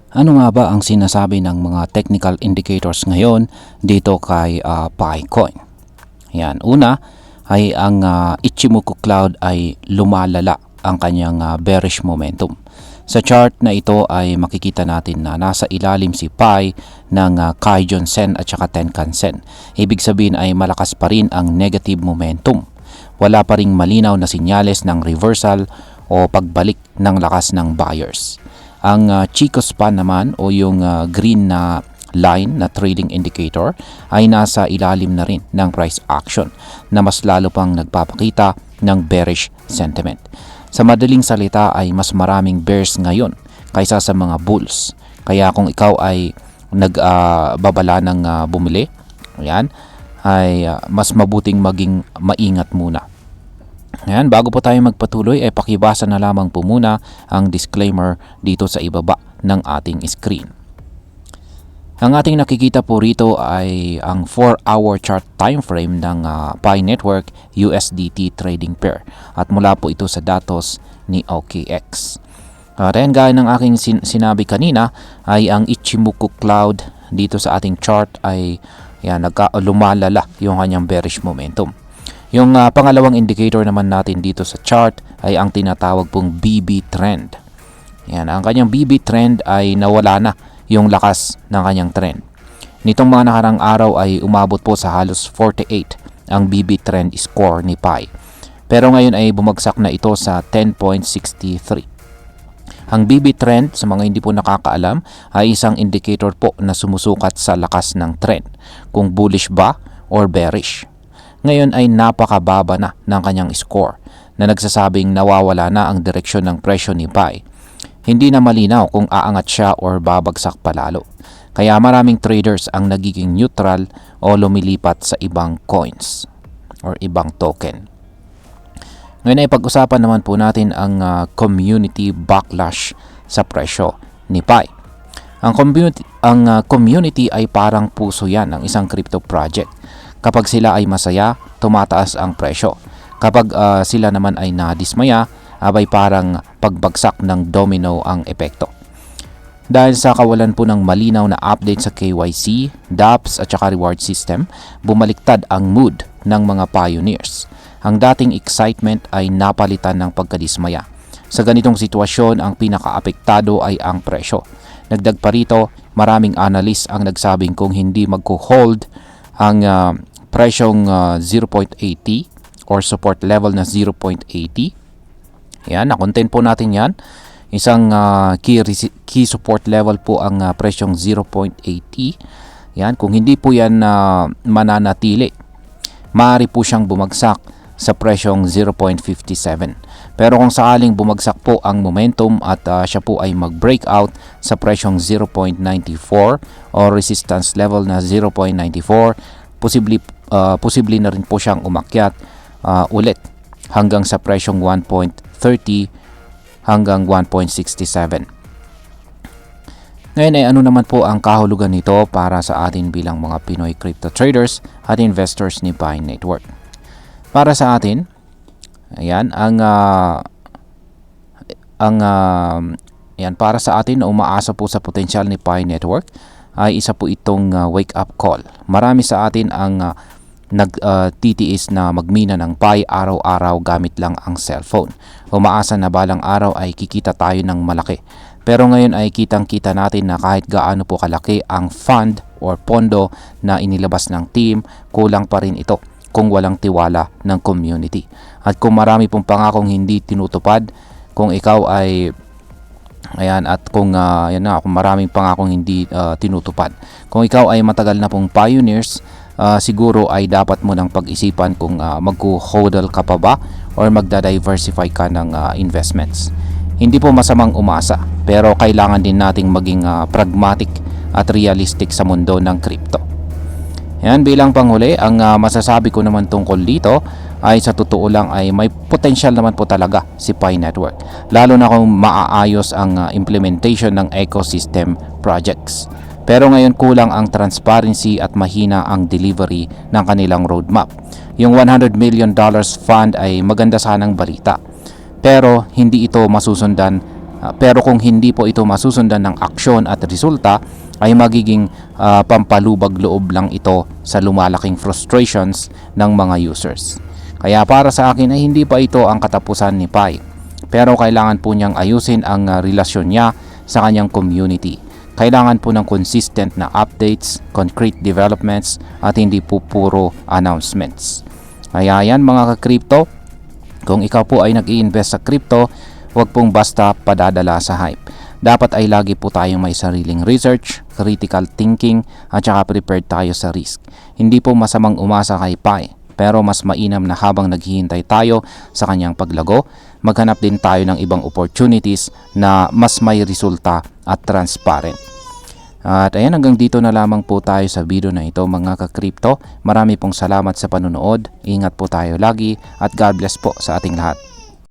Ano nga ba ang sinasabi ng mga technical indicators ngayon dito kay Picoin? Yan, una ay ang Ichimoku Cloud ay lumalala ang kanyang bearish momentum. Sa chart na ito ay makikita natin na nasa ilalim si Pi ng Kijun Sen at saka Tenkan Sen. Ibig sabihin ay malakas pa rin ang negative momentum. Wala pa ring malinaw na sinyales ng reversal o pagbalik ng lakas ng buyers. Ang Chico Span naman o yung green na line na trading indicator ay nasa ilalim na rin ng price action na mas lalo pang nagpapakita ng bearish sentiment. Sa madaling salita ay mas maraming bears ngayon kaysa sa mga bulls. Kaya kung ikaw ay nagbabala ng bumili, ayan, ay mas mabuting maging maingat muna. Ayan, bago po tayo magpatuloy ay pakibasa na lamang po muna ang disclaimer dito sa ibaba ng ating screen. Ang ating nakikita po rito ay ang 4-hour chart time frame ng Pi Network USDT trading pair at mula po ito sa datos ni OKX. Then gaya ng aking sinabi kanina ay ang Ichimoku Cloud dito sa ating chart ay lumalala yung kanyang bearish momentum. Yung pangalawang indicator naman natin dito sa chart ay ang tinatawag pong BB trend. Yan, ang kanyang BB trend ay nawala na yung lakas ng kanyang trend. Nitong mga nakarang araw ay umabot po sa halos 48 ang BB trend score ni Pi. Pero ngayon ay bumagsak na ito sa 10.63. Ang BB trend, sa mga hindi po nakakaalam, ay isang indicator po na sumusukat sa lakas ng trend, kung bullish ba or bearish. Ngayon ay napakababa na ng kanyang score na nagsasabing nawawala na ang direksyon ng presyo ni Pi. Hindi na malinaw kung aangat siya or babagsak palalo. Kaya maraming traders ang nagiging neutral o lumilipat sa ibang coins or ibang token. Ngayon ay pag-usapan naman po natin ang community backlash sa presyo ni Pi. Ang community ay parang puso yan ng isang crypto project. Kapag sila ay masaya, tumataas ang presyo. Kapag sila naman ay nadismaya, abay parang pagbagsak ng domino ang epekto. Dahil sa kawalan po ng malinaw na update sa KYC, dApps at saka reward system, bumaliktad ang mood ng mga pioneers. Ang dating excitement ay napalitan ng pagkadismaya. Sa ganitong sitwasyon, ang pinakaapektado ay ang presyo. Nagdag pa rito, maraming analyst ang nagsabing kung hindi magko-hold ang presyong 0.80 or support level na 0.80. Yan, na-content po natin yan. Isang key support level po ang presyong 0.80. Yan, kung hindi po yan mananatili, maaari po siyang bumagsak sa presyong 0.57. Pero kung sakaling bumagsak po ang momentum at siya po ay mag-breakout sa presyong 0.94 o resistance level na 0.94, posible na rin po siyang umakyat ulit hanggang sa presyong 1.30 hanggang 1.67. Ngayon ay ano naman po ang kahulugan nito para sa atin bilang mga Pinoy crypto traders at investors ni Pi Network. Para sa atin, ayan, para sa atin na umaasa po sa potensyal ni Pi Network ay isa po itong wake up call. Marami sa atin ang nagtitiis na magmina ng Pi araw-araw gamit lang ang cellphone. Umaasa na balang araw ay kikita tayo ng malaki. Pero ngayon ay kitang-kita natin na kahit gaano po kalaki ang fund or pondo na inilabas ng team, kulang pa rin ito kung walang tiwala ng community. At kung marami pong pangakong hindi tinutupad, kung ikaw ay kung maraming pangakong hindi tinutupad. Kung ikaw ay matagal na pong pioneers, siguro ay dapat mo nang pag-isipan kung mag-hodl ka pa ba or magda-diversify ka ng investments. Hindi po masamang umasa, pero kailangan din nating maging pragmatic at realistic sa mundo ng crypto. Yan, bilang panghuli, ang masasabi ko naman tungkol dito ay sa totoo lang ay may potential naman po talaga si Pi Network. Lalo na kung maaayos ang implementation ng ecosystem projects. Pero ngayon kulang ang transparency at mahina ang delivery ng kanilang roadmap. Yung $100 million fund ay maganda sanang balita. Pero hindi ito masusundan Pero kung hindi po ito masusundan ng aksyon at resulta, ay magiging pampalubag loob lang ito sa lumalaking frustrations ng mga users. Kaya para sa akin ay hindi pa ito ang katapusan ni Pi. Pero kailangan po niyang ayusin ang relasyon niya sa kanyang community. Kailangan po ng consistent na updates, concrete developments at hindi po puro announcements. Kaya yan mga ka-crypto, kung ikaw po ay nag-i-invest sa crypto, huwag pong basta padadala sa hype. Dapat ay lagi po tayong may sariling research, critical thinking at saka prepared tayo sa risk. Hindi po masamang umasa kay Pi, pero mas mainam na habang naghihintay tayo sa kanyang paglago, maghanap din tayo ng ibang opportunities na mas may resulta at transparent. At ayan, hanggang dito na lamang po tayo sa video na ito mga ka-crypto. Marami pong salamat sa panunood. Ingat po tayo lagi at God bless po sa ating lahat.